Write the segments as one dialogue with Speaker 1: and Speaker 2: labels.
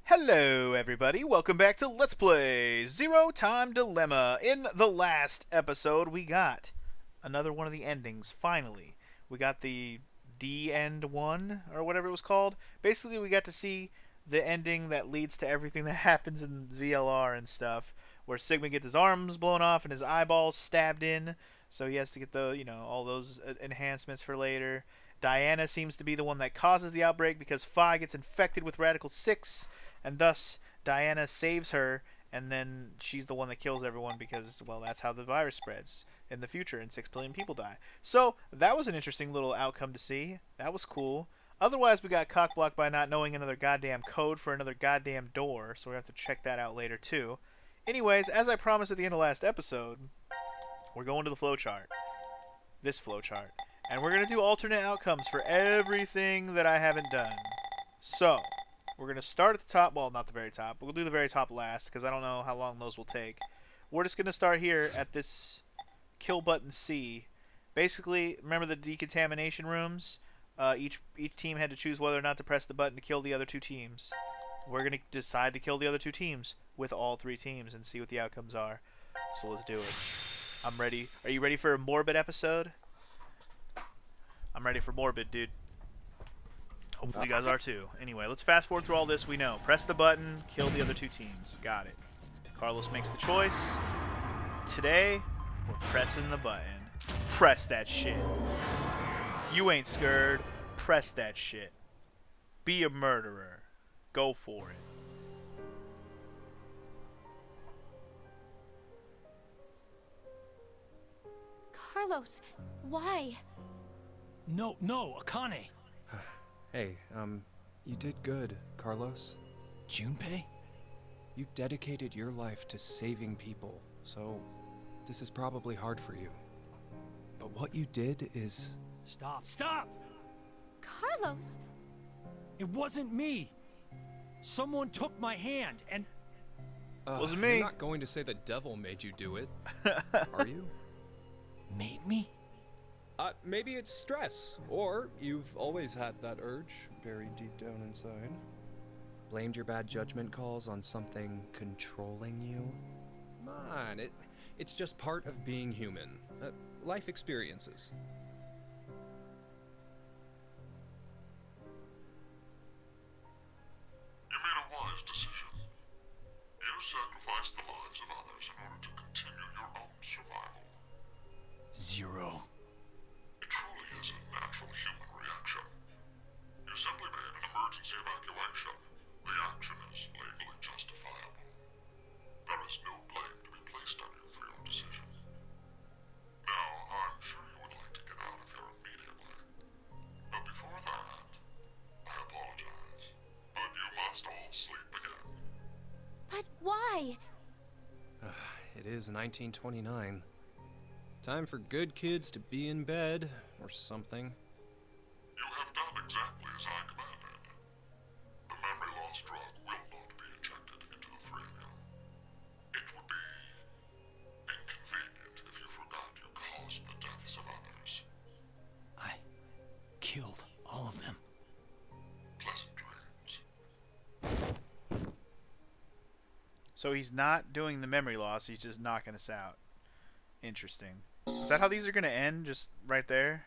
Speaker 1: Hello, everybody. Welcome back to Let's Play Zero Time Dilemma. In the last episode, we got another one of the endings, finally. We got the D-End 1, or whatever it was called. Basically, we got to see the ending that leads to everything that happens in VLR and stuff, where Sigma gets his arms blown off and his eyeballs stabbed in, so he has to get all those enhancements for later. Diana seems to be the one that causes the outbreak because Phi gets infected with Radical 6, and thus Diana saves her, and then she's the one that kills everyone because, well, that's how the virus spreads in the future, and 6 billion people die. So that was an interesting little outcome to see. That was cool. Otherwise, we got cockblocked by not knowing another goddamn code for another goddamn door, so we have to check that out later too. Anyways, as I promised at the end of last episode, we're going to the flowchart. This flowchart. And we're going to do alternate outcomes for everything that I haven't done. So, we're going to start at the top. Well, not the very top. We'll do the very top last because I don't know how long those will take. We're just going to start here at this kill button C. Basically, remember the decontamination rooms? Each team had to choose whether or not to press the button to kill the other two teams. We're going to decide to kill the other two teams with all 3 teams and see what the outcomes are. So let's do it. I'm ready. Are you ready for a morbid episode? I'm ready for morbid, dude. Hopefully you guys are too. Anyway, let's fast forward through all this we know. Press the button, kill the other 2 teams. Got it. Carlos makes the choice. Today, we're pressing the button. Press that shit. You ain't scared. Press that shit. Be a murderer. Go for it.
Speaker 2: Carlos, why?
Speaker 3: No, Akane.
Speaker 4: Hey, you did good, Carlos.
Speaker 3: Junpei?
Speaker 4: You dedicated your life to saving people, so this is probably hard for you. But what you did is...
Speaker 3: Stop!
Speaker 2: Carlos!
Speaker 3: It wasn't me! Someone took my hand, and...
Speaker 1: Wasn't me.
Speaker 4: You're not going to say the devil made you do it, are you?
Speaker 3: Made me?
Speaker 4: Maybe it's stress, or you've always had that urge very deep down inside. Blamed your bad judgment calls on something controlling you? Come on, it's just part of being human. Life experiences.
Speaker 5: You made a wise decision. You sacrificed the lives of others in order to continue your own survival.
Speaker 3: Zero.
Speaker 5: It truly is a natural human reaction. You simply made an emergency evacuation. The action is legally justifiable. There is no blame to be placed on you for your decision. Now, I'm sure you would like to get out of here immediately. But before that, I apologize. But you must all sleep again.
Speaker 2: But why?
Speaker 4: It is 1929. Time for good kids to be in bed, or something.
Speaker 5: You have done exactly as I commanded. The memory loss drug will not be injected into the 3 of you. It would be inconvenient if you forgot you caused the deaths of others.
Speaker 3: I killed all of them.
Speaker 5: Pleasant dreams.
Speaker 1: So he's not doing the memory loss, he's just knocking us out. Interesting. Is that how these are going to end? Just right there?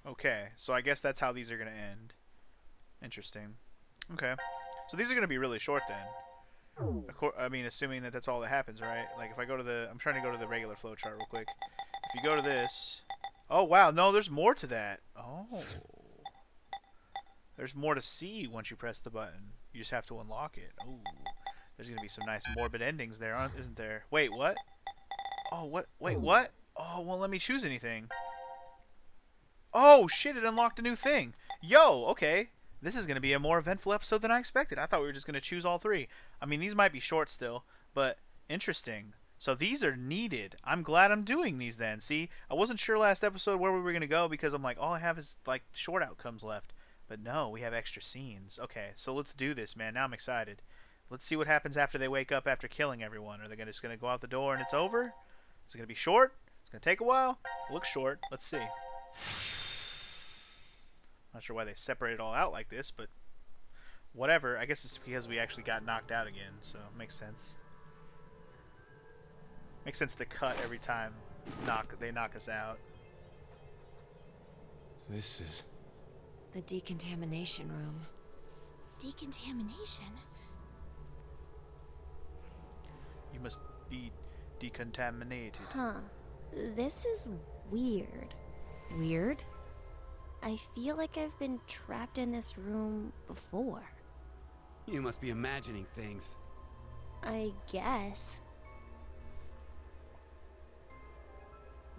Speaker 1: Okay, so I guess that's how these are going to end. Interesting. Okay. So these are going to be really short then. I mean, assuming that that's all that happens, right? Like, if I go to the... I'm trying to go to the regular flowchart real quick. If you go to this... Oh, wow. No, there's more to that. Oh. There's more to see once you press the button. You just have to unlock it. Oh. There's going to be some nice morbid endings there, isn't there? Wait, what? Oh, what? Wait, what? Oh, won't let me choose anything. Oh, shit, it unlocked a new thing. Yo, okay. This is going to be a more eventful episode than I expected. I thought we were just going to choose all 3. I mean, these might be short still, but interesting. So these are needed. I'm glad I'm doing these then. See, I wasn't sure last episode where we were going to go because I'm like, all I have is, like, short outcomes left. But no, we have extra scenes. Okay, so let's do this, man. Now I'm excited. Let's see what happens after they wake up after killing everyone. Are they just going to go out the door and it's over? Is it going to be short? It's going to take a while? It looks short. Let's see. Not sure why they separate it all out like this, but whatever. I guess it's because we actually got knocked out again, so it makes sense. Makes sense to cut every time they knock us out.
Speaker 3: This is...
Speaker 6: The decontamination room.
Speaker 2: Decontamination?
Speaker 1: You must be decontaminated.
Speaker 7: Huh. This is weird.
Speaker 6: Weird?
Speaker 7: I feel like I've been trapped in this room before.
Speaker 8: You must be imagining things.
Speaker 7: I guess.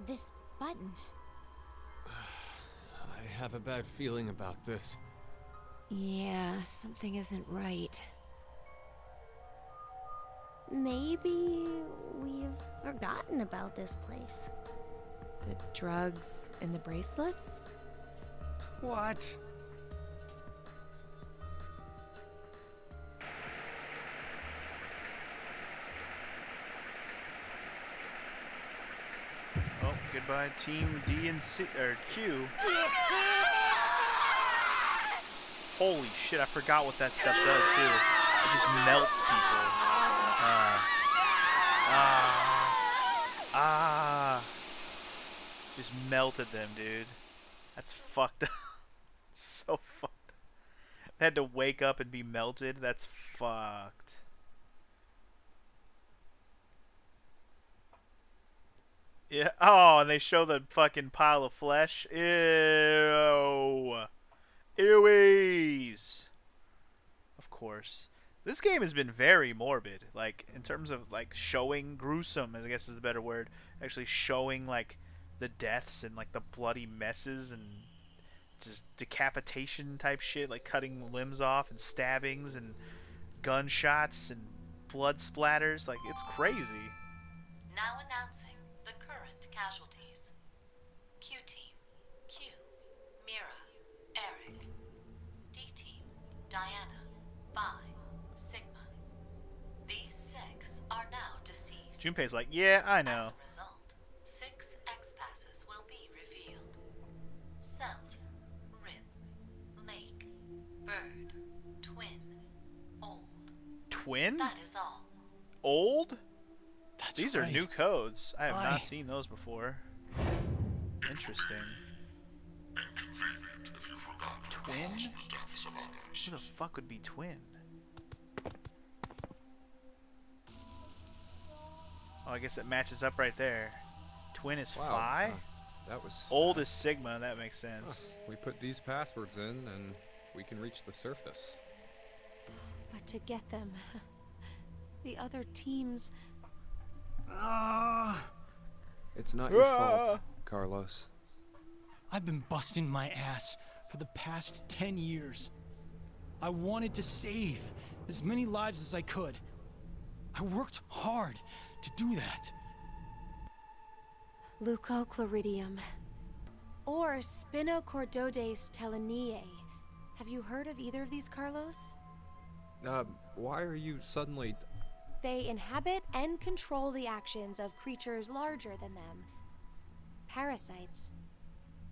Speaker 2: This button.
Speaker 3: I have a bad feeling about this.
Speaker 6: Yeah, something isn't right.
Speaker 7: Maybe we've forgotten about this place.
Speaker 6: The drugs and the bracelets?
Speaker 8: What?
Speaker 1: Oh, goodbye, Team D and C or Q. Holy shit! I forgot what that stuff does too. It just melts people. Just melted them, dude. That's fucked up. So fucked. They had to wake up and be melted. That's fucked. Yeah. Oh, and they show the fucking pile of flesh. Ew. Ewies. Of course. This game has been very morbid. Like, in terms of, like, showing gruesome, I guess is the better word. Actually showing, like, the deaths and, like, the bloody messes and just decapitation type shit. Like, cutting limbs off and stabbings and gunshots and blood splatters. Like, it's crazy.
Speaker 9: Now announcing the current casualties. Q Team, Q, Mira, Eric. D Team, Diana, Phi, Sigma. These 6 are now deceased.
Speaker 1: Junpei's like, yeah, I know.
Speaker 9: As a result, 6 X-passes will be revealed. Self, Rip, Lake, Bird, Twin, Old.
Speaker 1: Twin?
Speaker 9: That is all.
Speaker 1: Old?
Speaker 3: That's
Speaker 1: These
Speaker 3: right.
Speaker 1: are new codes. I have
Speaker 3: Aye.
Speaker 1: not seen those before. Interesting.
Speaker 5: Inconvenient if you forgot to
Speaker 1: Twin?
Speaker 5: cause the deaths of others.
Speaker 1: Who the fuck would be twin? Oh, I guess it matches up right there. Twin is
Speaker 4: Wow,
Speaker 1: Phi?
Speaker 4: that was
Speaker 1: Old is Sigma, that makes sense.
Speaker 4: We put these passwords in, and we can reach the surface.
Speaker 2: But to get them, the other teams.
Speaker 4: It's not your
Speaker 1: Ah.
Speaker 4: fault, Carlos.
Speaker 3: I've been busting my ass for the past 10 years. I wanted to save as many lives as I could. I worked hard to do that.
Speaker 2: Leucochloridium. Or Spinochordodes teleniae. Have you heard of either of these, Carlos?
Speaker 4: Why are you suddenly...
Speaker 2: They inhabit and control the actions of creatures larger than them. Parasites.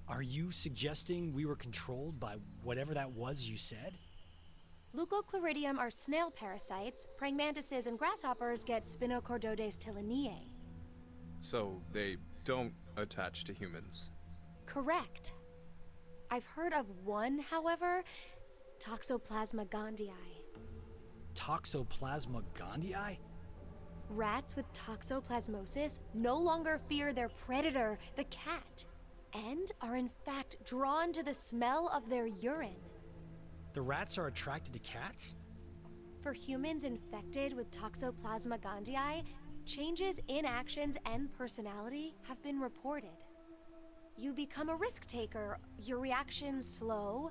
Speaker 3: Are you suggesting we were controlled by whatever that was you said?
Speaker 2: Leucochloridium are snail parasites. Praying mantises and grasshoppers get Spinochordodes teleniae.
Speaker 4: So they don't attach to humans?
Speaker 2: Correct. I've heard of one, however, Toxoplasma gondii.
Speaker 3: Toxoplasma gondii?
Speaker 2: Rats with toxoplasmosis no longer fear their predator, the cat, and are in fact drawn to the smell of their urine.
Speaker 3: The rats are attracted to cats?
Speaker 2: For humans infected with Toxoplasma gondii, changes in actions and personality have been reported. You become a risk taker, your reactions slow,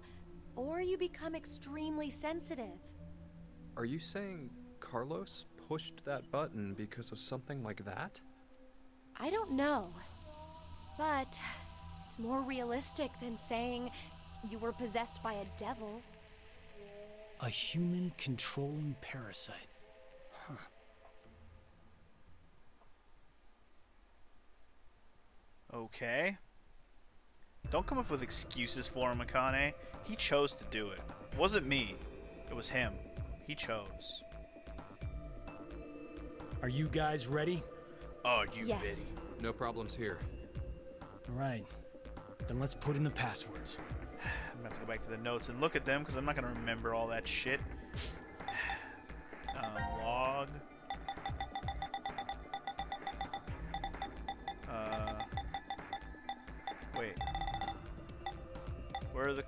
Speaker 2: or you become extremely sensitive.
Speaker 4: Are you saying Carlos pushed that button because of something like that?
Speaker 2: I don't know, but it's more realistic than saying you were possessed by a devil.
Speaker 3: A human controlling parasite. Huh.
Speaker 1: Okay. Don't come up with excuses for him, Akane. He chose to do it. It wasn't me. It was him. He chose.
Speaker 3: Are you guys ready?
Speaker 1: Oh, you
Speaker 2: Yes.
Speaker 1: bitty.
Speaker 4: No problems here.
Speaker 3: All right. Then let's put in the passwords.
Speaker 1: I'm gonna have to go back to the notes and look at them because I'm not gonna remember all that shit. Log. Wait. Where are the...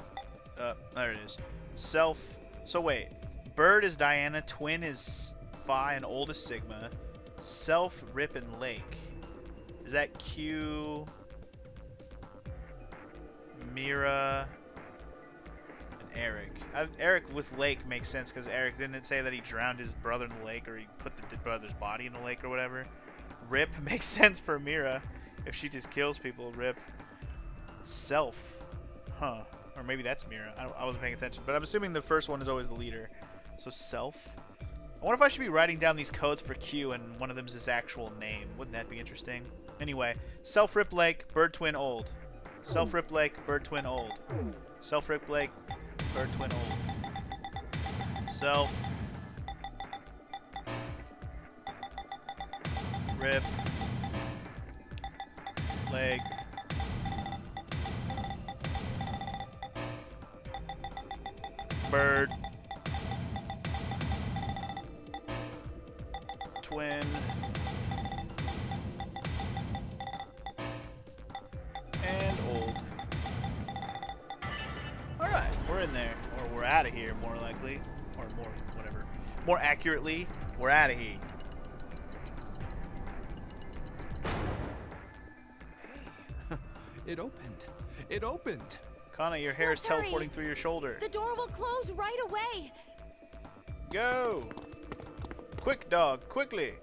Speaker 1: there it is. Self... So wait. Bird is Diana, twin is Phi, and old is Sigma. Self, Rip, and Lake. Is that Q... Mira... and Eric. Eric with Lake makes sense because Eric, didn't it say that he drowned his brother in the lake, or he put the brother's body in the lake or whatever? Rip makes sense for Mira. If she just kills people, Rip. Self. Huh. Or maybe that's Mira. I wasn't paying attention. But I'm assuming the first one is always the leader. So Self. I wonder if I should be writing down these codes for Q and one of them is his actual name. Wouldn't that be interesting? Anyway. Self, Rip, Lake, Bird, Twin, Old. Self, Rip, Lake, Bird, Twin, Old. Self, Rip, Lake, Bird, Twin, Old. Self. Rip. Leg. Bird. Twin. And old. Alright, we're in there. Or we're out of here, more likely. Or more, whatever. More accurately, we're out of here.
Speaker 4: It opened. It opened.
Speaker 1: Kana, your hair is
Speaker 2: Let's hurry.
Speaker 1: teleporting through your shoulder.
Speaker 2: The door will close right away.
Speaker 1: Go! Quick, dog, quickly!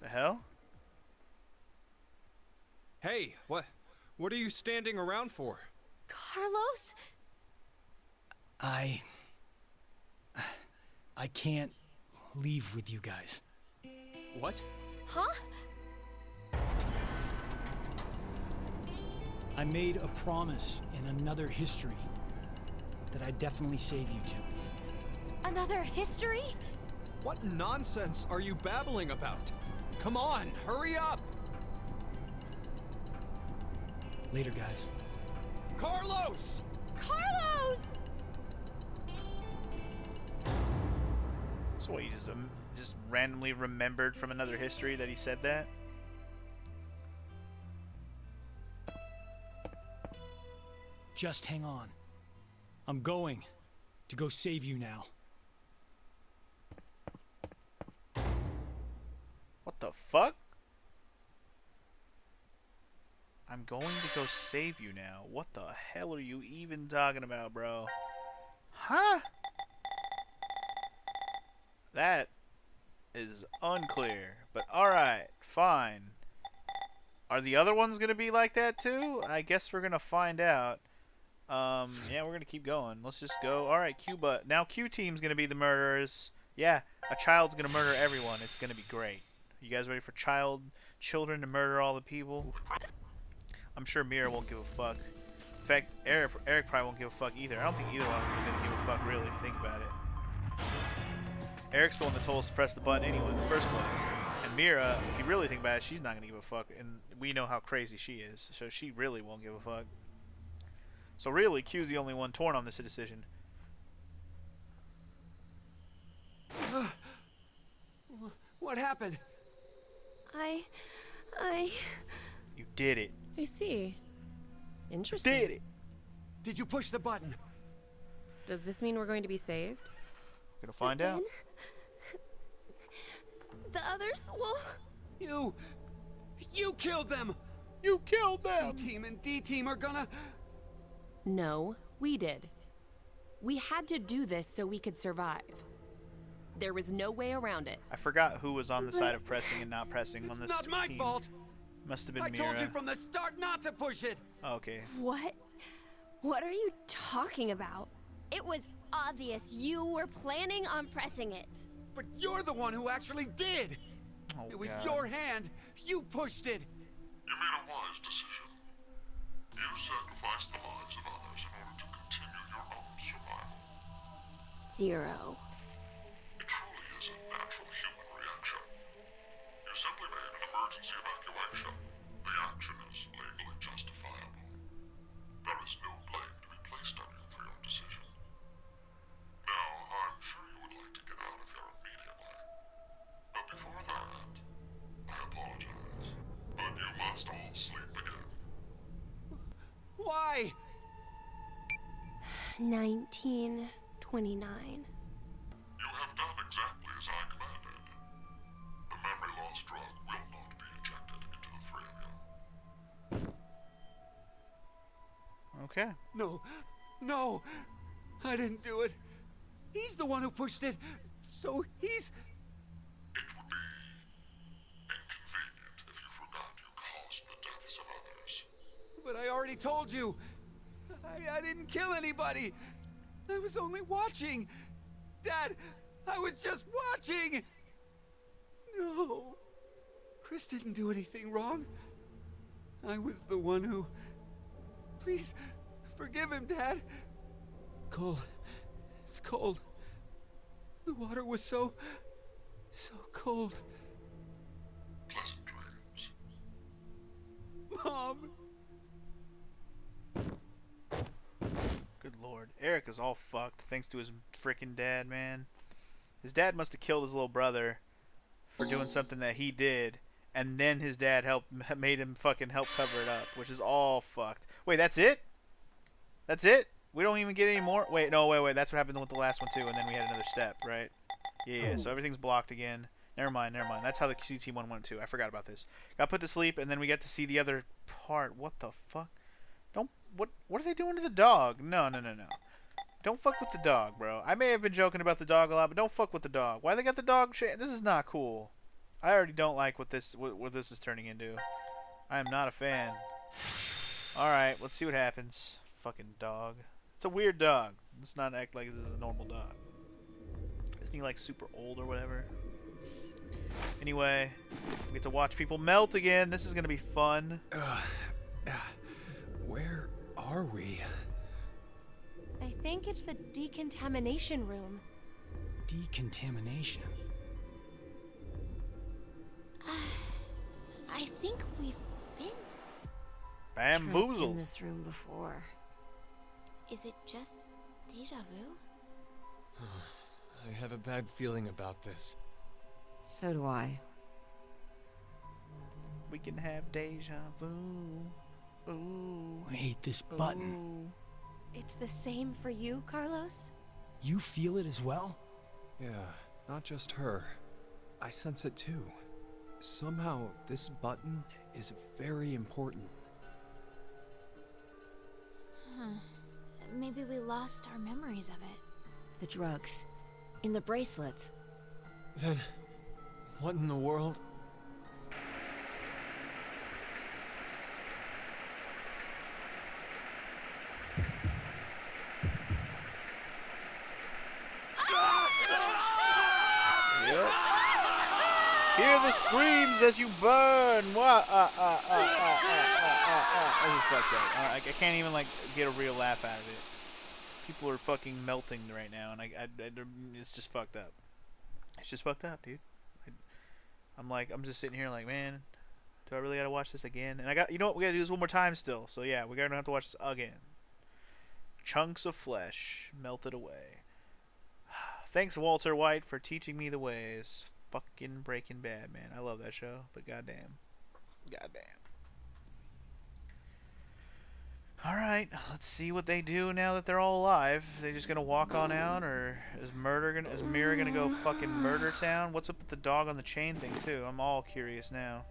Speaker 1: The hell?
Speaker 4: Hey, what are you standing around for?
Speaker 2: Carlos?
Speaker 3: I can't leave with you guys.
Speaker 4: What?
Speaker 2: Huh?
Speaker 3: I made a promise in another history that I'd definitely save you two.
Speaker 2: Another history?
Speaker 4: What nonsense are you babbling about? Come on, hurry up!
Speaker 3: Later, guys.
Speaker 4: Carlos!
Speaker 2: Carlos!
Speaker 1: So what, you just randomly remembered from another history that he said that?
Speaker 3: Just hang on. I'm going to go save you now.
Speaker 1: What the fuck? I'm going to go save you now. What the hell are you even talking about, bro? Huh? That is unclear. But alright, fine. Are the other ones going to be like that too? I guess we're going to find out. Yeah, we're going to keep going. Let's just go. Alright, now Q team's going to be the murderers. Yeah, a child's going to murder everyone. It's going to be great. You guys ready for children to murder all the people? I'm sure Mira won't give a fuck. In fact, Eric probably won't give a fuck either. I don't think either one of them is going to give a fuck, really, if you think about it. Eric's the one that told us to press the button anyway in the first place. And Mira, if you really think about it, she's not going to give a fuck. And we know how crazy she is, so she really won't give a fuck. So really, Q's the only one torn on this decision.
Speaker 8: What happened?
Speaker 1: You did it.
Speaker 6: I see. Interesting.
Speaker 1: Did it.
Speaker 8: Did you push the button?
Speaker 6: Does this mean we're going to be saved?
Speaker 1: We're going to find out.
Speaker 2: The others will...
Speaker 8: You killed them!
Speaker 1: You killed them!
Speaker 8: C-Team and D-Team are gonna...
Speaker 6: No, we did. We had to do this so we could survive. There was no way around it.
Speaker 1: I forgot who was on the side of pressing and not pressing on this
Speaker 8: It's not my
Speaker 1: team.
Speaker 8: fault!
Speaker 1: Must have been
Speaker 8: I
Speaker 1: Mira.
Speaker 8: told you from the start not to push it!
Speaker 1: Oh, okay.
Speaker 2: What? What are you talking about? It was obvious you were planning on pressing it.
Speaker 8: But you're the one who actually did!
Speaker 1: Oh,
Speaker 8: It was
Speaker 1: God.
Speaker 8: your hand! You pushed it!
Speaker 5: You made a wise decision. You sacrificed the lives of others in order to continue your own survival.
Speaker 7: 0.
Speaker 5: It truly is a natural human reaction. You simply made an emergency evacuation. The action is legally justifiable. There is no blame to be placed on you for your decision. Now, I'm sure you would like to get out of here immediately. But before that, I apologize. But you must all sleep again.
Speaker 8: Why?
Speaker 7: 1929.
Speaker 5: You have done exactly as I commanded. The memory loss drug will not be injected into the three of you.
Speaker 1: Okay.
Speaker 8: No. No. I didn't do it. He's the one who pushed it. So he's...
Speaker 5: It would be inconvenient if you forgot you caused the deaths of others.
Speaker 8: But I already told you. I didn't kill anybody. I was only watching. Dad, I was just watching. No. Chris didn't do anything wrong. I was the one who... Please, forgive him, Dad. Cold. It's cold. The water was so cold.
Speaker 5: Pleasant dreams.
Speaker 8: Mom.
Speaker 1: Good lord. Eric is all fucked thanks to his freaking dad, man. His dad must have killed his little brother for doing something that he did, and then his dad made him fucking help cover it up, which is all fucked. Wait, that's it? That's it? We don't even get any more? Wait, no, wait. That's what happened with the last one, too, and then we had another step, right? Yeah, so everything's blocked again. Never mind. That's how the CT one went, too. I forgot about this. Got put to sleep, and then we get to see the other part. What the fuck? What are they doing to the dog? No. Don't fuck with the dog, bro. I may have been joking about the dog a lot, but don't fuck with the dog. Why they got the dog? This is not cool. I already don't like what this is turning into. I am not a fan. Alright, let's see what happens. Fucking dog. It's a weird dog. Let's not act like this is a normal dog. Isn't he like super old or whatever? Anyway, we get to watch people melt again. This is gonna be fun.
Speaker 4: Where are we?
Speaker 2: I think it's the decontamination room.
Speaker 3: Decontamination.
Speaker 7: I think we've been trapped in
Speaker 1: Bamboozled.
Speaker 7: this room before. Is it just deja vu?
Speaker 4: I have a bad feeling about this.
Speaker 10: So do I.
Speaker 1: We can have deja vu. Ooh.
Speaker 3: Wait, this button.
Speaker 2: It's the same for you, Carlos?
Speaker 3: You feel it as well?
Speaker 4: Yeah, not just her. I sense it too. Somehow, this button is very important.
Speaker 7: Maybe we lost our memories of it.
Speaker 10: The drugs. In the bracelets.
Speaker 4: Then, what in the world?
Speaker 1: Hear the screams as you burn. What? This is fucked up. I can't even like get a real laugh out of it. People are fucking melting right now, and it's just fucked up. It's just fucked up, dude. I'm just sitting here like, man, do I really gotta watch this again? And you know what? We gotta do this one more time still. So yeah, we're gonna have to watch this again. Chunks of flesh melted away. Thanks, Walter White, for teaching me the ways. Fucking Breaking Bad, man. I love that show, but goddamn. Alright, let's see what they do now that they're all alive. Are they just gonna walk on out, or is Mira gonna go fucking murder town? What's up with the dog on the chain thing, too? I'm all curious now.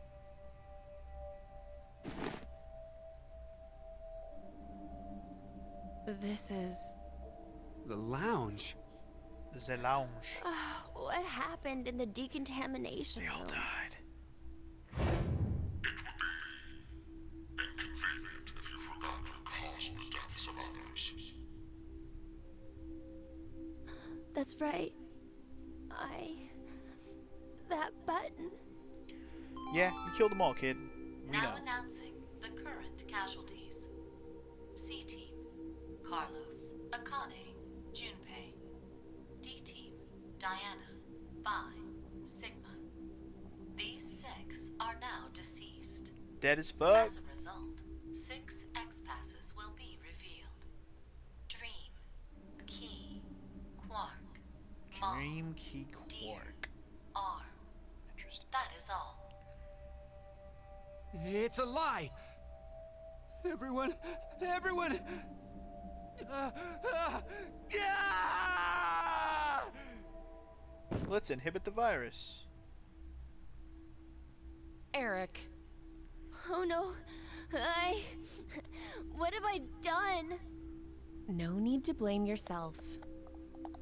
Speaker 6: This is...
Speaker 8: The lounge.
Speaker 1: The lounge.
Speaker 7: What happened in the decontamination
Speaker 1: They all
Speaker 7: room?
Speaker 1: died.
Speaker 5: It would be inconvenient if you forgot you caused the deaths of others.
Speaker 7: That's right. That button.
Speaker 1: Yeah, you killed them all, kid. We
Speaker 9: Now
Speaker 1: know.
Speaker 9: announcing the current casualties. C Team, Carlos, Akane, Junpei. D Team, Diana, Phi, Sigma. These 6 are now deceased.
Speaker 1: Dead as fuck.
Speaker 9: As a result, 6 X-passes will be revealed. Dream, Key, Quark, Maw,
Speaker 1: Dream Key
Speaker 9: Deer,
Speaker 1: Quark.
Speaker 9: R.
Speaker 1: Interesting.
Speaker 9: That is all.
Speaker 8: It's a lie! Everyone! Everyone! Yeah!
Speaker 1: Let's inhibit the virus.
Speaker 6: Eric,
Speaker 7: Oh no. What have I done?
Speaker 6: no need to blame yourself.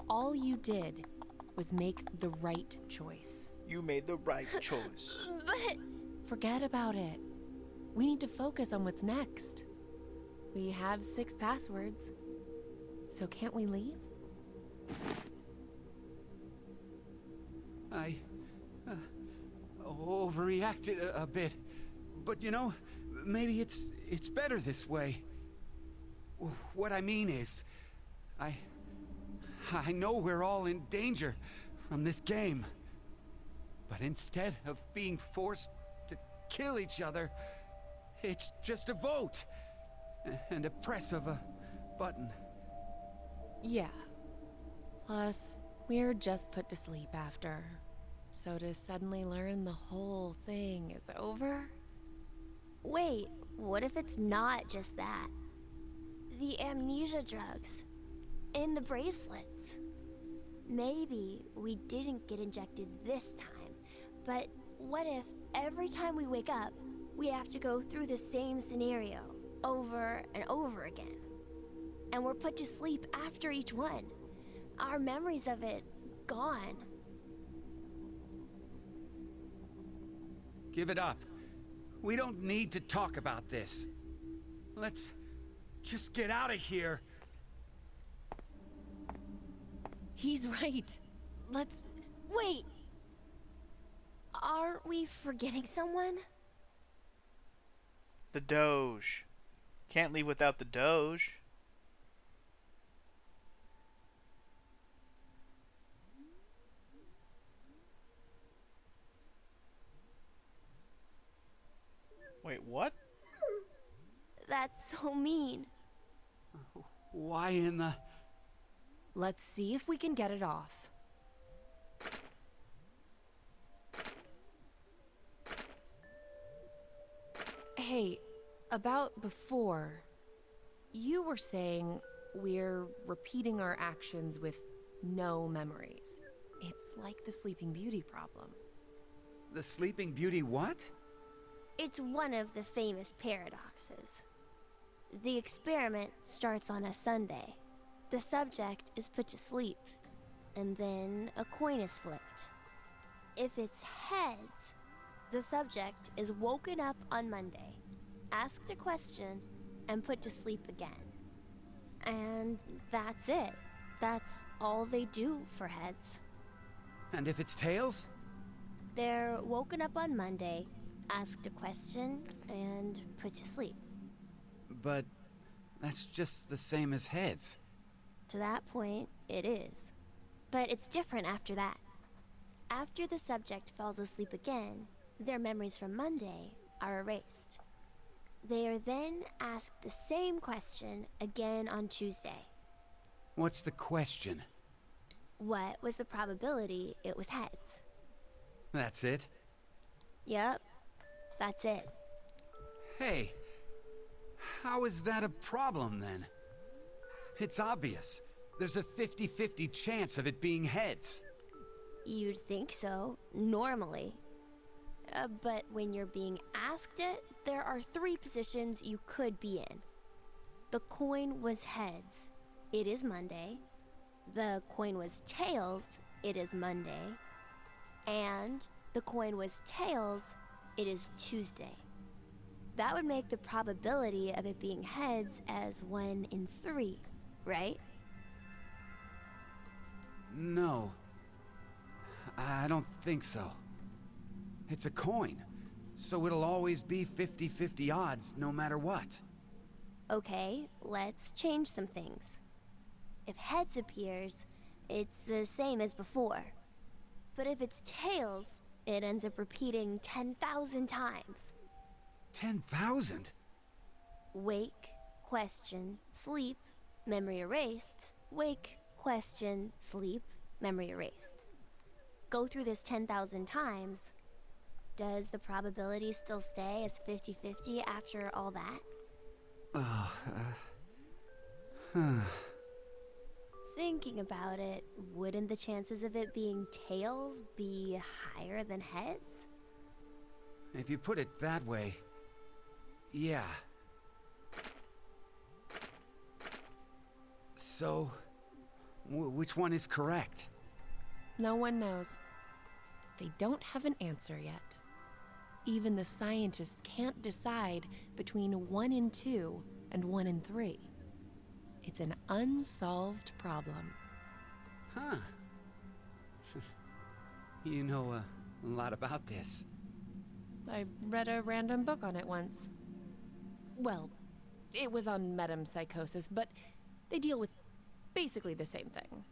Speaker 6: All you did was make the right choice.
Speaker 1: You made the right choice.
Speaker 7: But
Speaker 6: Forget about it. We need to focus on what's next. We have 6 passwords. So can't we leave?
Speaker 8: I overreacted a bit. But you know, maybe it's better this way. What I mean is, I know we're all in danger from this game. But instead of being forced to kill each other, it's just a vote and a press of a button.
Speaker 6: Yeah. Plus, we're just put to sleep after. So to suddenly learn the whole thing is over?
Speaker 7: wait, what if it's not just that? The amnesia drugs. And the bracelets. Maybe we didn't get injected this time, but what if every time we wake up, we have to go through the same scenario over and over again? And we're put to sleep after each one. Our memories of it gone.
Speaker 8: Give it up. We don't need to talk about this. Let's just get out of here.
Speaker 6: He's right. Let's...
Speaker 7: Wait! Are we forgetting someone?
Speaker 1: The Doge. Can't leave without the Doge. Wait, what?
Speaker 7: That's so mean.
Speaker 8: Why in the...
Speaker 6: Let's see if we can get it off. Hey, about before, you were saying we're repeating our actions with no memories. It's like the Sleeping Beauty problem.
Speaker 8: The Sleeping Beauty what?
Speaker 7: It's one of the famous paradoxes. The experiment starts on a Sunday. The subject is put to sleep, and then a coin is flipped. If it's heads, the subject is woken up on Monday, asked a question, and put to sleep again. And that's it. That's all they do for heads.
Speaker 8: And if it's tails?
Speaker 7: They're woken up on Monday, asked a question, and put to sleep.
Speaker 8: But that's just the same as heads.
Speaker 7: To that point, it is. But it's different after that. After the subject falls asleep again, their memories from Monday are erased. They are then asked the same question again on Tuesday.
Speaker 8: What's the question?
Speaker 7: What was the probability it was heads?
Speaker 8: That's it?
Speaker 7: Yep, that's it.
Speaker 8: Hey, how is that a problem then? It's obvious. There's a 50-50 chance of it being heads.
Speaker 7: You'd think so, normally. But when you're being asked it, there are 3 positions you could be in. The coin was heads. It is Monday. The coin was tails. It is Monday. And the coin was tails. It is Tuesday. That would make the probability of it being heads as 1 in 3, right?
Speaker 8: No. I don't think so. It's a coin, so it'll always be 50-50 odds no matter what.
Speaker 7: Okay, let's change some things. If heads appears, it's the same as before. But if it's tails, it ends up repeating 10,000 times.
Speaker 8: 10,000?
Speaker 7: Wake, question, sleep, memory erased. Wake, question, sleep, memory erased. Go through this 10,000 times. Does the probability still stay as 50-50 after all that? Thinking about it, wouldn't the chances of it being tails be higher than heads?
Speaker 8: If you put it that way, yeah. So, which one is correct?
Speaker 6: No one knows. They don't have an answer yet. Even the scientists can't decide between 1 and 2 and 1 and 3. It's an unsolved problem.
Speaker 8: Huh. You know a lot about this.
Speaker 6: I read a random book on it once. Well, it was on metempsychosis, but they deal with basically the same thing.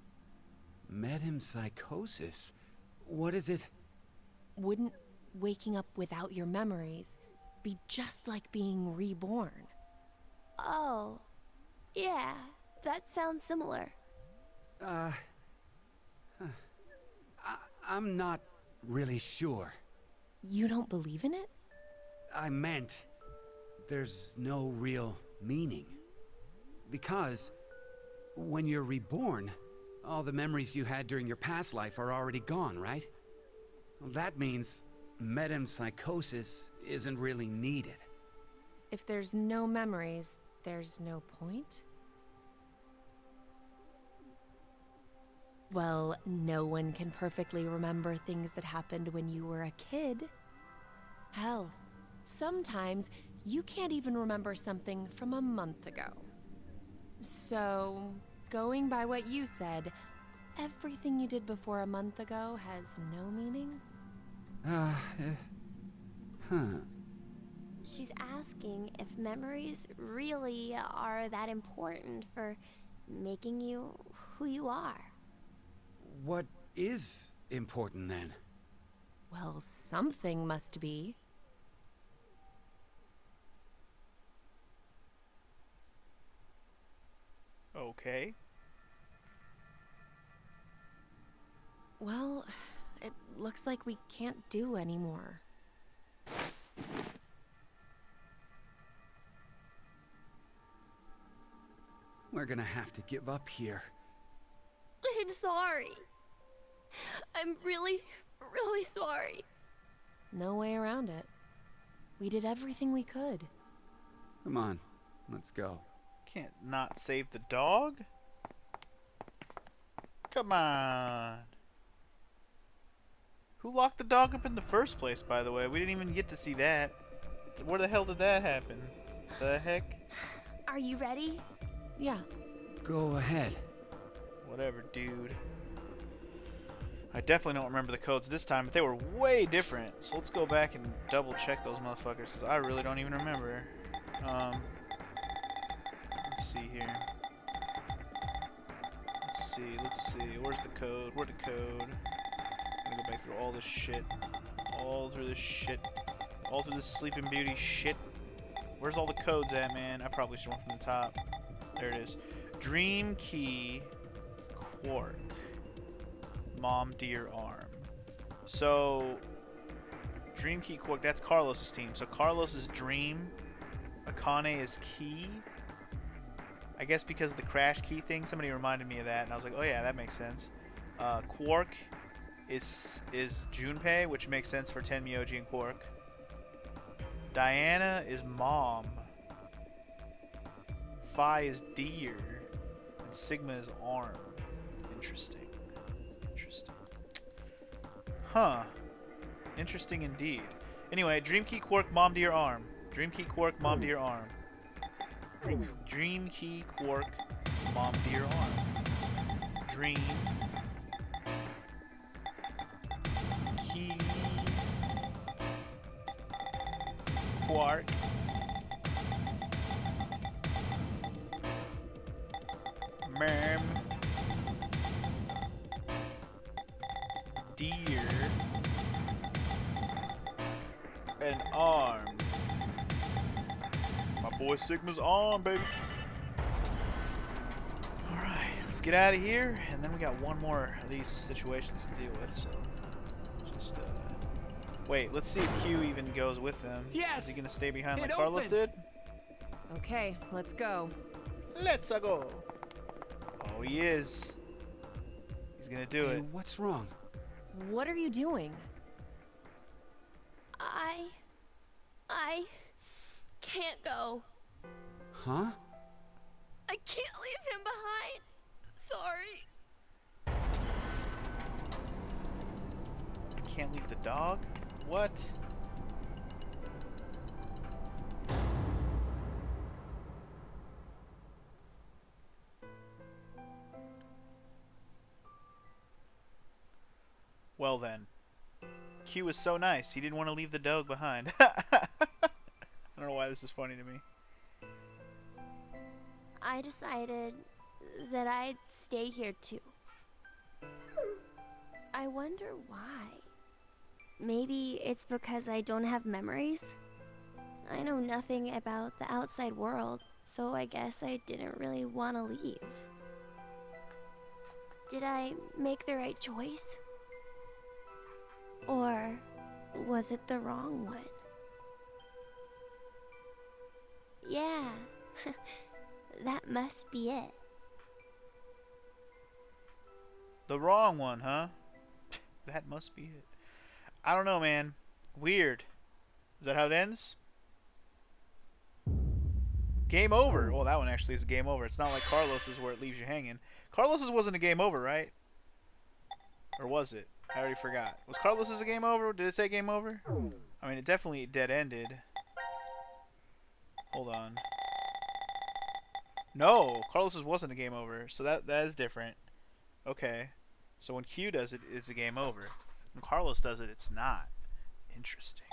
Speaker 8: Metempsychosis? What is it?
Speaker 6: Wouldn't waking up without your memories be just like being reborn?
Speaker 7: Oh, yeah, that sounds similar.
Speaker 8: I'm not really sure.
Speaker 6: You don't believe in it?
Speaker 8: I meant there's no real meaning. Because when you're reborn, all the memories you had during your past life are already gone, right? Well, that means metempsychosis isn't really needed.
Speaker 6: If there's no memories, there's no point? Well, no one can perfectly remember things that happened when you were a kid. Hell, sometimes you can't even remember something from a month ago. So, going by what you said, everything you did before a month ago has no meaning?
Speaker 7: She's asking if memories really are that important for making you who you are.
Speaker 8: What is important then?
Speaker 6: Well, something must be.
Speaker 1: Okay.
Speaker 6: Well, it looks like we can't do anymore.
Speaker 8: We're gonna have to give up here.
Speaker 7: I'm sorry. I'm really, really sorry.
Speaker 6: No way around it. We did everything we could.
Speaker 8: Come on, let's go.
Speaker 1: Can't not save the dog? Come on. Who locked the dog up in the first place, by the way? We didn't even get to see that. Where the hell did that happen? The heck?
Speaker 7: Are you ready?
Speaker 6: Yeah.
Speaker 8: Go ahead.
Speaker 1: Whatever, dude. I definitely don't remember the codes this time, but they were way different. So let's go back and double check those motherfuckers, because I really don't even remember. Let's see here. Let's see. Where's the code? Where'd the code? I'm gonna go back through all this shit. All through this shit. All through this Sleeping Beauty shit. Where's all the codes at, man? I probably should went from the top. There it is. Dream Key Quark. Mom Dear Arm. So, Dream Key Quark, that's Carlos's team. So Carlos is Dream. Akane is Key. I guess because of the crash key thing, somebody reminded me of that, and I was like, oh yeah, that makes sense. Quark is Junpei, which makes sense for Tenmyoji and Quark. Diana is Mom. Phi is Deer. And Sigma is Arm. Interesting. Interesting. Huh. Interesting indeed. Anyway, Dream Key Quark, Mom Dear Arm. Dream Key Quark, Mom Dear Arm. Dream Key Quark, Mom Dear Arm. Dream Key Quark, Ma'am. Deer. An arm. My boy Sigma's arm, baby. Alright, let's get out of here. And then we got one more of these situations to deal with, so just wait, let's see if Q even goes with them.
Speaker 3: Yes!
Speaker 1: Is he gonna stay behind
Speaker 3: It
Speaker 1: like Carlos
Speaker 3: opened!
Speaker 1: did?
Speaker 6: Okay, let's go.
Speaker 1: Let's go. Oh, he is. He's gonna do
Speaker 8: Hey,
Speaker 1: it.
Speaker 8: what's wrong?
Speaker 6: What are you doing?
Speaker 7: I can't go.
Speaker 8: Huh?
Speaker 7: I can't leave him behind. Sorry.
Speaker 1: I can't leave the dog? What? Well then. Q was so nice, he didn't want to leave the dog behind. I don't know why this is funny to me.
Speaker 7: I decided that I'd stay here too. I wonder why. Maybe it's because I don't have memories? I know nothing about the outside world, so I guess I didn't really want to leave. Did I make the right choice? Or was it the wrong one? Yeah, that must be it.
Speaker 1: The wrong one, huh? That must be it. I don't know, man. Weird. Is that how it ends? Game over. Well, that one actually is a game over. It's not like Carlos's where it leaves you hanging. Carlos's wasn't a game over, right? Or was it? I already forgot. Was Carlos's a game over? Did it say game over? I mean, it definitely dead-ended. Hold on. No, Carlos's wasn't a game over, so that is different. Okay. So when Q does it, it's a game over. When Carlos does it, it's not. Interesting.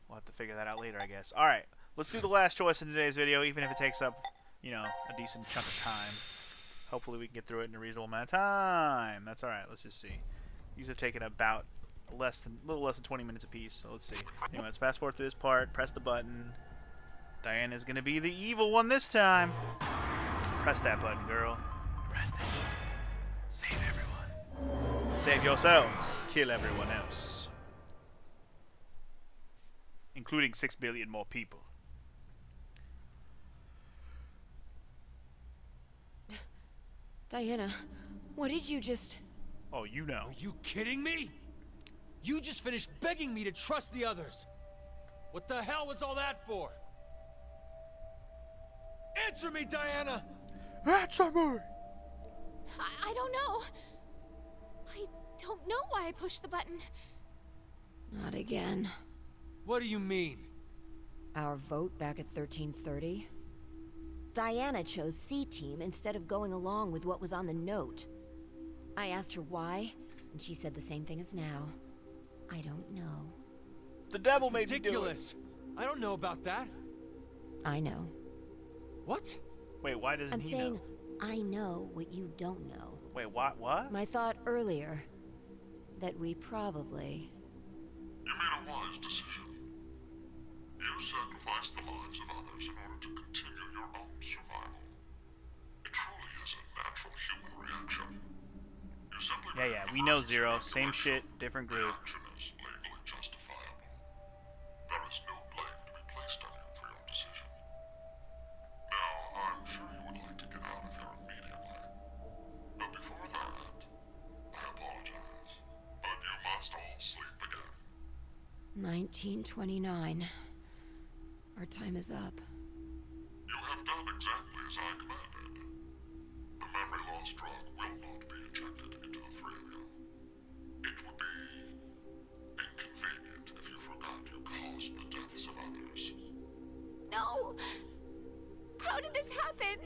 Speaker 1: We'll have to figure that out later, I guess. Alright, let's do the last choice in today's video, even if it takes up, you know, a decent chunk of time. Hopefully we can get through it in a reasonable amount of time. That's alright, let's just see. These have taken about a little less than 20 minutes apiece, so let's see. Anyway, let's fast forward through this part, press the button. Diana's gonna be the evil one this time. Press that button, girl. Press that shit. Save everyone. Save yourselves. Kill everyone else. Including 6 billion more people.
Speaker 10: Diana, what did you just...
Speaker 1: Oh, you know.
Speaker 3: Are you kidding me? You just finished begging me to trust the others. What the hell was all that for? Answer me, Diana!
Speaker 1: Answer me!
Speaker 2: I don't know. I don't know why I pushed the button.
Speaker 10: Not again.
Speaker 3: What do you mean?
Speaker 10: Our vote back at 1330? Diana chose C-Team instead of going along with what was on the note. I asked her why, and she said the same thing as now. I don't know.
Speaker 1: The devil made me do it.
Speaker 3: Ridiculous! I don't know about that.
Speaker 10: I know.
Speaker 3: What?
Speaker 1: Wait, why doesn't
Speaker 10: I'm
Speaker 1: he
Speaker 10: saying
Speaker 1: know?
Speaker 10: I know what you don't know.
Speaker 1: Wait, what?
Speaker 10: My thought earlier, that we probably...
Speaker 5: You made a wise decision. You sacrificed the lives of others in order to continue your own survival. It truly is a natural human reaction. You simply
Speaker 1: Yeah, we know, Zero. Same shit, different
Speaker 5: The
Speaker 1: group.
Speaker 5: action is legally justifiable. There is no blame to be placed on you for your decision. Now, I'm sure you would like to get out of here immediately. But before that, I apologize. But you must all sleep again.
Speaker 10: 1929. Our time is up.
Speaker 5: You have done exactly as I commanded. The memory loss drug will not be injected into the three of you. It would be inconvenient if you forgot you caused the deaths of others.
Speaker 2: No! How did this happen?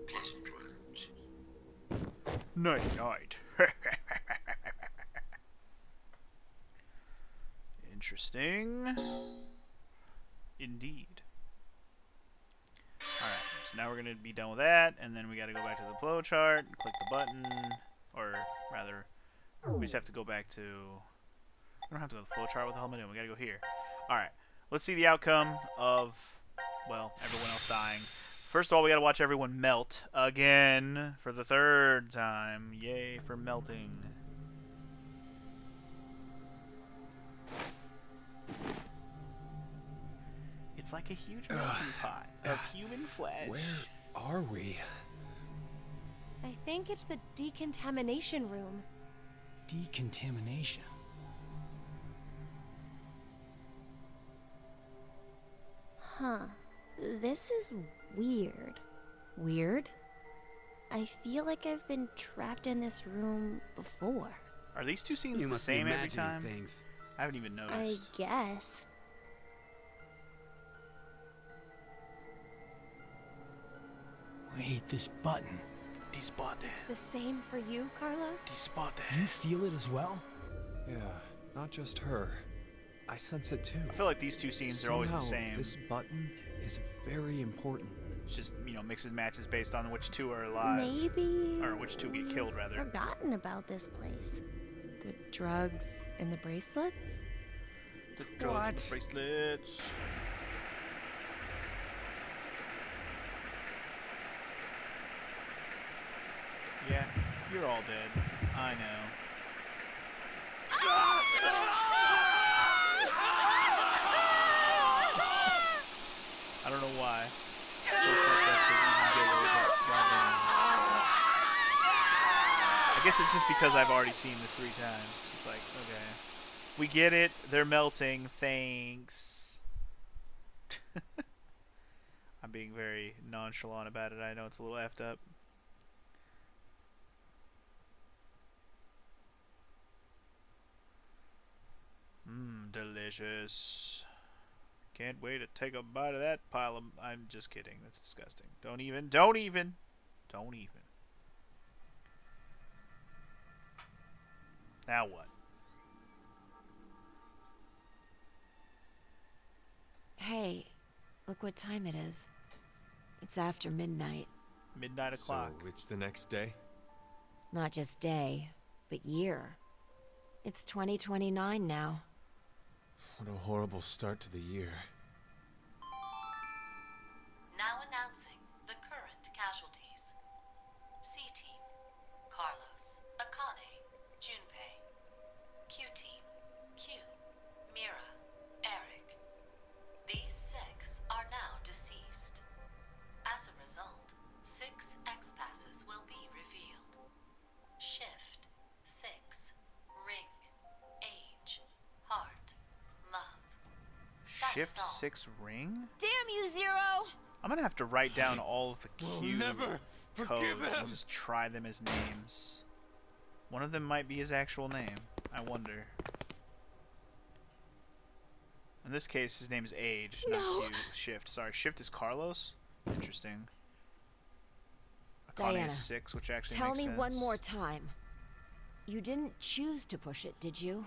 Speaker 5: Pleasant dreams.
Speaker 1: Night. Interesting. Indeed. Alright, So now we're going to be done with that, and then we got to go back to the flowchart, click the button, or rather, we just have to go back to... We don't have to go to the flowchart. What the hell am I doing? We got to go here. Alright, let's see the outcome of, well, everyone else dying. First of all, we got to watch everyone melt again for the 3rd time. Yay for melting. It's like a huge melting pot of human flesh.
Speaker 4: Where are we?
Speaker 2: I think it's the decontamination room.
Speaker 3: Decontamination.
Speaker 7: Huh. This is weird.
Speaker 10: Weird?
Speaker 7: I feel like I've been trapped in this room before.
Speaker 1: Are these two scenes
Speaker 8: You
Speaker 1: the
Speaker 8: must be
Speaker 1: same every
Speaker 8: imagining
Speaker 1: time?
Speaker 8: things.
Speaker 1: I haven't even
Speaker 7: I
Speaker 1: noticed.
Speaker 7: guess.
Speaker 3: Wait, this button.
Speaker 1: Despotted.
Speaker 2: It's the same for you, Carlos?
Speaker 1: Despotted.
Speaker 3: You feel it as well?
Speaker 4: Yeah, not just her. I sense it too.
Speaker 1: I feel like these two scenes are always the
Speaker 4: Somehow,
Speaker 1: same.
Speaker 4: This button is very important.
Speaker 1: It's just, you know, mixes and matches based on which two are alive.
Speaker 7: Maybe.
Speaker 1: Or which two get killed, rather.
Speaker 7: Forgotten about this place.
Speaker 6: The drugs and the bracelets?
Speaker 1: The drugs and the bracelets. Yeah, you're all dead. I know. I don't know why. So fucked up to even get rid of that goddamn- I guess it's just because I've already seen this 3 times. It's like, okay. We get it. They're melting. Thanks. I'm being very nonchalant about it. I know it's a little effed up. Delicious. Can't wait to take a bite of that pile of... I'm just kidding. That's disgusting. Don't even. Now what?
Speaker 10: Hey, look what time it is. It's after midnight.
Speaker 1: Midnight o'clock.
Speaker 4: So it's the next day?
Speaker 10: Not just day, but year. It's 2029 now.
Speaker 4: What a horrible start to the year.
Speaker 9: Now announcing the current casualties. C-Team, Carlos, Akane, Junpei. Q-Team, Q, Mira, Eric. These 6 are now deceased. As a result, 6 X-passes will be revealed. Shift, 6, ring, age, heart, love. That is
Speaker 1: Shift
Speaker 9: all.
Speaker 1: 6 ring?
Speaker 10: Damn you, Zero!
Speaker 1: I'm gonna have to write down all of the cue
Speaker 3: never forgive
Speaker 1: codes and
Speaker 3: him.
Speaker 1: just try them as names. One of them might be his actual name. I wonder. In this case, his name is Age, not Q. Shift. Sorry, Shift is Carlos? Interesting. Akane
Speaker 10: Diana,
Speaker 1: is 6, which actually
Speaker 10: Tell
Speaker 1: makes
Speaker 10: me
Speaker 1: sense.
Speaker 10: one more time. You didn't choose to push it, did you?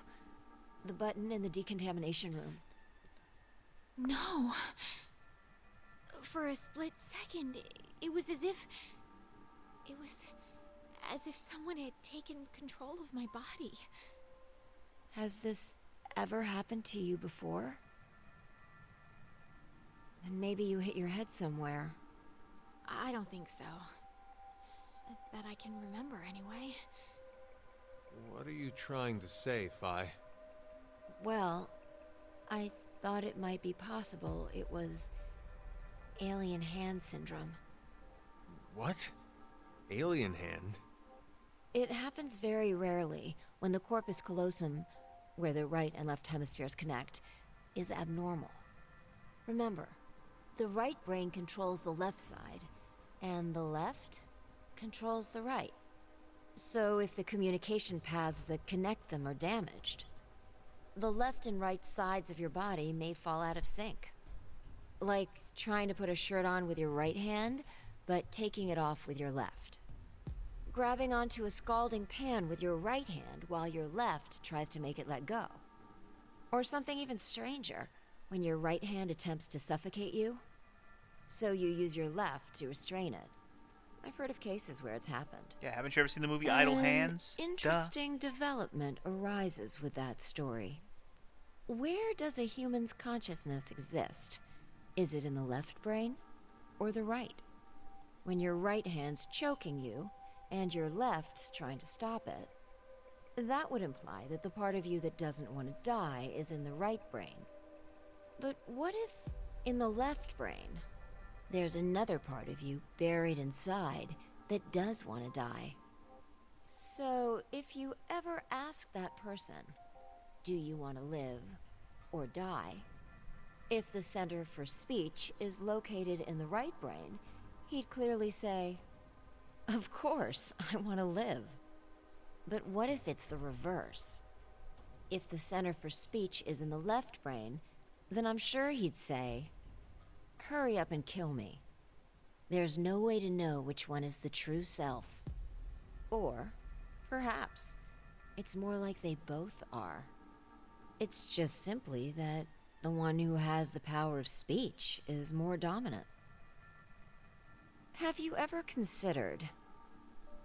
Speaker 10: The button in the decontamination room.
Speaker 11: No. For a split second, it was as if... It was as if someone had taken control of my body.
Speaker 10: Has this ever happened to you before? Then maybe you hit your head somewhere.
Speaker 11: I don't think so. That I can remember, anyway.
Speaker 4: What are you trying to say, Phi?
Speaker 10: Well, I thought it might be possible it was alien hand syndrome.
Speaker 4: What? Alien hand?
Speaker 10: It happens very rarely when the corpus callosum, where the right and left hemispheres connect, is abnormal. Remember, the right brain controls the left side, and the left controls the right. So if the communication paths that connect them are damaged, the left and right sides of your body may fall out of sync. Like trying to put a shirt on with your right hand, but taking it off with your left. Grabbing onto a scalding pan with your right hand while your left tries to make it let go. Or something even stranger, when your right hand attempts to suffocate you. So you use your left to restrain it. I've heard of cases where it's happened.
Speaker 1: Yeah, haven't you ever seen the movie Idle Hands?
Speaker 10: Interesting development arises with that story. Where does a human's consciousness exist? Is it in the left brain or the right? When your right hand's choking you and your left's trying to stop it, that would imply that the part of you that doesn't want to die is in the right brain. But what if, in the left brain, there's another part of you buried inside that does want to die? So, if you ever ask that person, do you want to live or die? If the center for speech is located in the right brain, he'd clearly say, of course, I want to live. But what if it's the reverse? If the center for speech is in the left brain, then I'm sure he'd say, hurry up and kill me. There's no way to know which one is the true self. Or, perhaps, it's more like they both are. It's just simply that the one who has the power of speech is more dominant. Have you ever considered,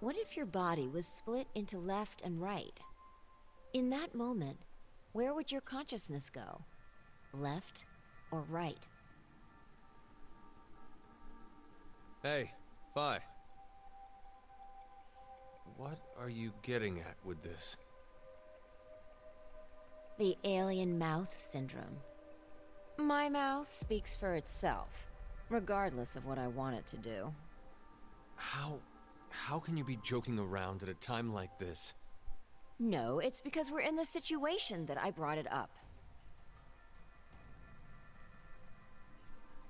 Speaker 10: what if your body was split into left and right? In that moment, where would your consciousness go? Left or right?
Speaker 12: Hey, Phi. What are you getting at with this?
Speaker 10: The alien mouth syndrome. My mouth speaks for itself, regardless of what I want it to do.
Speaker 12: How can you be joking around at a time like this?
Speaker 10: No, it's because we're in the situation that I brought it up.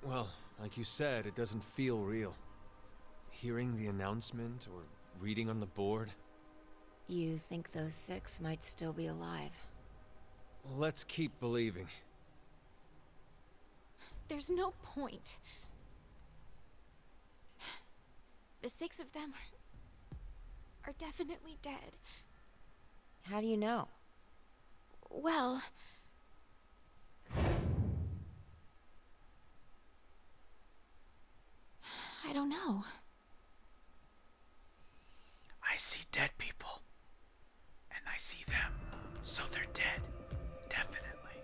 Speaker 12: Well, like you said, it doesn't feel real. Hearing the announcement or reading on the board.
Speaker 10: You think those 6 might still be alive?
Speaker 12: Let's keep believing.
Speaker 11: There's no point. The 6 of them are definitely dead.
Speaker 10: How do you know?
Speaker 11: Well, I don't know.
Speaker 1: I see dead people. And I see them. So they're dead. Definitely.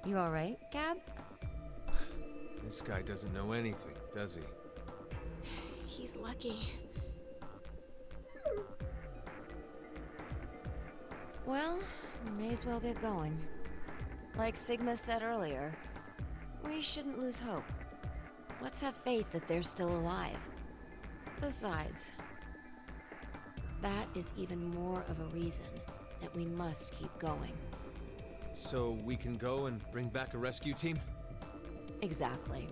Speaker 10: You alright, Gab?
Speaker 12: This guy doesn't know anything, does he?
Speaker 11: He's lucky.
Speaker 10: Well, we may as well get going. Like Sigma said earlier, we shouldn't lose hope. Let's have faith that they're still alive. Besides, that is even more of a reason that we must keep going.
Speaker 12: So we can go and bring back a rescue team?
Speaker 10: Exactly.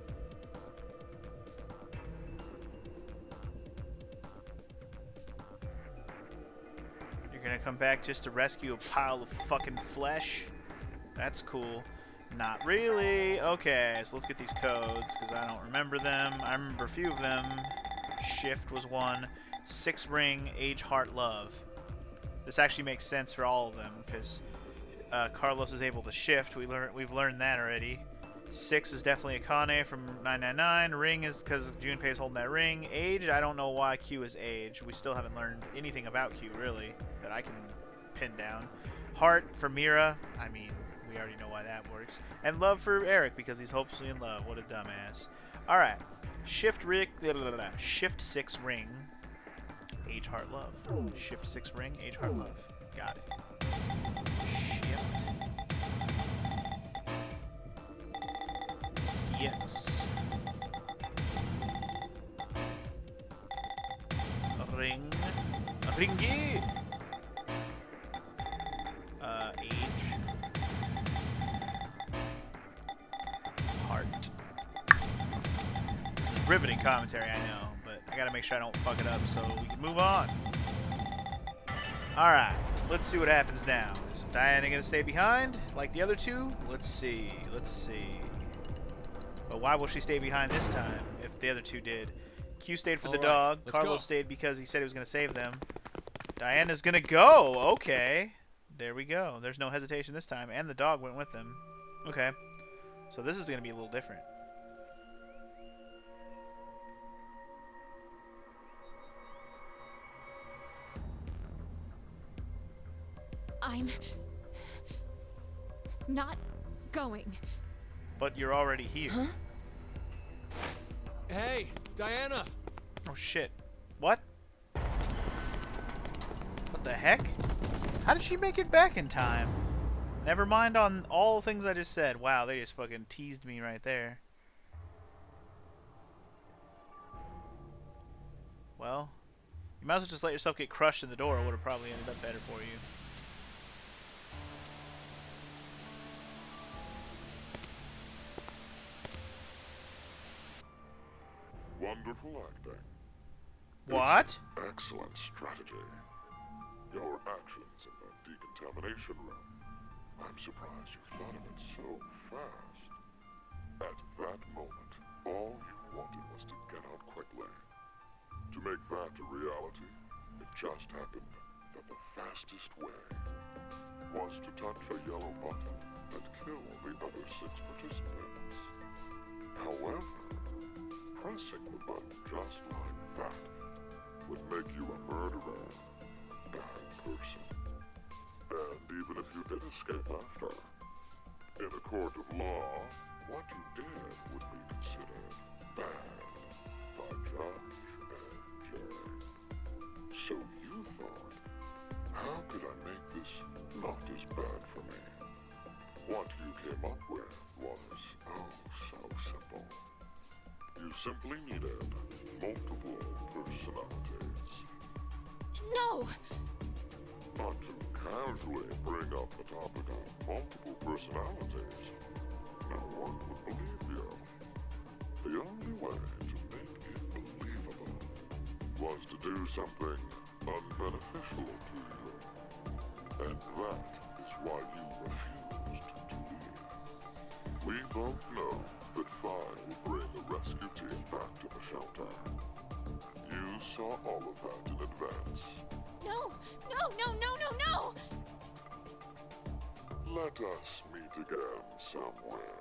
Speaker 1: You're gonna come back just to rescue a pile of fucking flesh? That's cool. Not really. Okay, so let's get these codes, because I don't remember them. I remember a few of them. Shift was one. 6 ring, age, heart, love. This actually makes sense for all of them, because Carlos is able to shift. We've learned that already. 6 is definitely Akane from 999. Ring is because Junpei's holding that ring. Age, I don't know why Q is age. We still haven't learned anything about Q, really, that I can pin down. Heart for Mira, I mean, we already know why that works. And love for Eric, because he's hopelessly in love. What a dumbass. Alright. Shift 6 ring. Age, heart, love. Shift 6 ring, age, heart, love. Got it. Shift. CX. Ring. Ringy! Age. Heart. This is riveting commentary, I know, but I gotta make sure I don't fuck it up so we can move on. Alright, let's see what happens now. Is Diana gonna stay behind like the other two? Let's see. But why will she stay behind this time if the other two did? Q stayed for the dog. Carlos stayed because he said he was gonna save them. Diana's gonna go! Okay. There we go. There's no hesitation this time, and the dog went with them. Okay. So this is going to be a little different.
Speaker 11: I'm not going.
Speaker 1: But you're already here.
Speaker 10: Huh?
Speaker 12: Hey, Diana!
Speaker 1: Oh shit. What? What the heck? How did she make it back in time? Never mind on all the things I just said. Wow, they just fucking teased me right there. Well, you might as well just let yourself get crushed in the door. It would have probably ended up better for you.
Speaker 5: Wonderful acting.
Speaker 1: What?
Speaker 5: Excellent strategy. Your actions in the decontamination room. I'm surprised you thought of it so fast. At that moment, all you wanted was to get out quickly. To make that a reality, it just happened that the fastest way was to touch a yellow button and kill the other 6 participants. However, pressing the button just like that would make you a murderer, bad person. And even if you did escape after, in a court of law, what you did would be considered bad by judge and jury. So you thought, how could I make this not as bad for me? What you came up with was, oh, so simple. You simply needed multiple personalities.
Speaker 11: No!
Speaker 5: Not to casually bring up the topic of multiple personalities. No one would believe you. The only way to make it believable was to do something unbeneficial to you. And that is why you refused to leave. We both know that Vi will bring a rescue team back to the shelter. You saw all of that in advance.
Speaker 11: No! No, no, no, no, no!
Speaker 5: Let us meet again somewhere.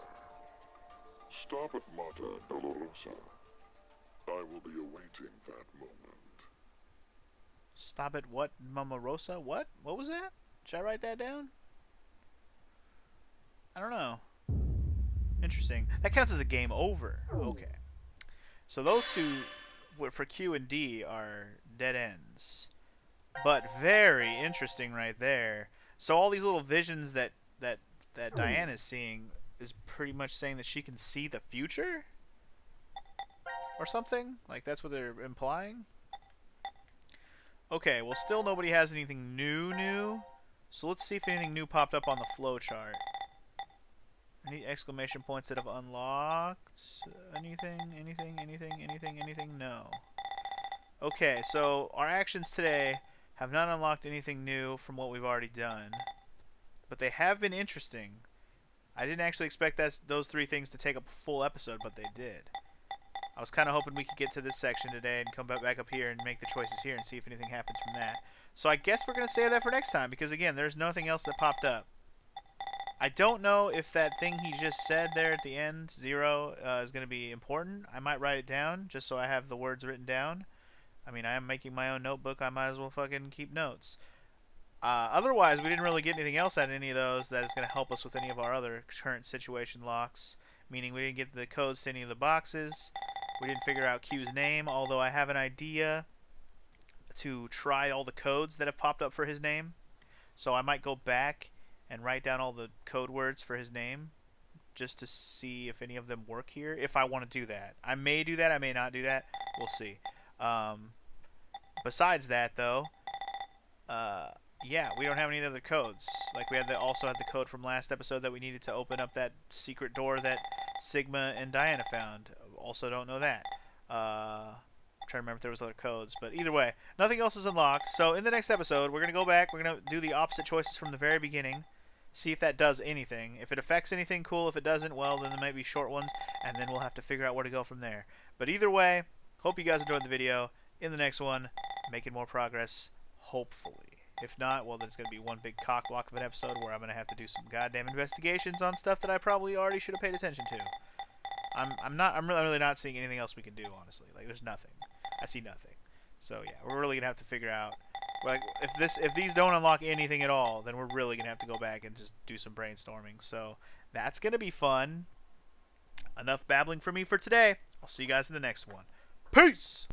Speaker 5: Stop at Mata Dolorosa. I will be awaiting that moment.
Speaker 1: Stop at what? Mama Rosa? What? What was that? Should I write that down? I don't know. Interesting. That counts as a game over. Okay. So those two, for Q and D, are dead ends. But very interesting right there. So all these little visions that Diana's seeing is pretty much saying that she can see the future? Or something? Like that's what they're implying? Okay, well still nobody has anything new. So let's see if anything new popped up on the flowchart. Any exclamation points that have unlocked? Anything? No. Okay, so our actions today have not unlocked anything new from what we've already done. But they have been interesting. I didn't actually expect those 3 things to take up a full episode, but they did. I was kind of hoping we could get to this section today and come back up here and make the choices here and see if anything happens from that. So I guess we're going to save that for next time, because again, there's nothing else that popped up. I don't know if that thing he just said there at the end, 0, is going to be important. I might write it down, just so I have the words written down. I mean, I am making my own notebook. I might as well fucking keep notes. Otherwise, we didn't really get anything else out of any of those that is going to help us with any of our other current situation locks. Meaning we didn't get the codes to any of the boxes. We didn't figure out Q's name, although I have an idea to try all the codes that have popped up for his name. So I might go back and write down all the code words for his name just to see if any of them work here, if I want to do that. I may do that, I may not do that. We'll see. Besides that, though, yeah, we don't have any other codes. Like, we also had the code from last episode that we needed to open up that secret door that Sigma and Diana found. Also don't know that. I'm trying to remember if there was other codes. But either way, nothing else is unlocked. So in the next episode, we're going to go back. We're going to do the opposite choices from the very beginning. See if that does anything. If it affects anything, cool. If it doesn't, well, then there might be short ones. And then we'll have to figure out where to go from there. But either way, hope you guys enjoyed the video. In the next one, making more progress, hopefully. If not, well, then it's going to be one big cockblock of an episode where I'm going to have to do some goddamn investigations on stuff that I probably already should have paid attention to. I'm really not seeing anything else we can do, honestly. Like, there's nothing. I see nothing. So yeah, we're really gonna have to figure out, like, if these don't unlock anything at all, then we're really gonna have to go back and just do some brainstorming. So that's gonna be fun. Enough babbling for me for today. I'll see you guys in the next one. Peace!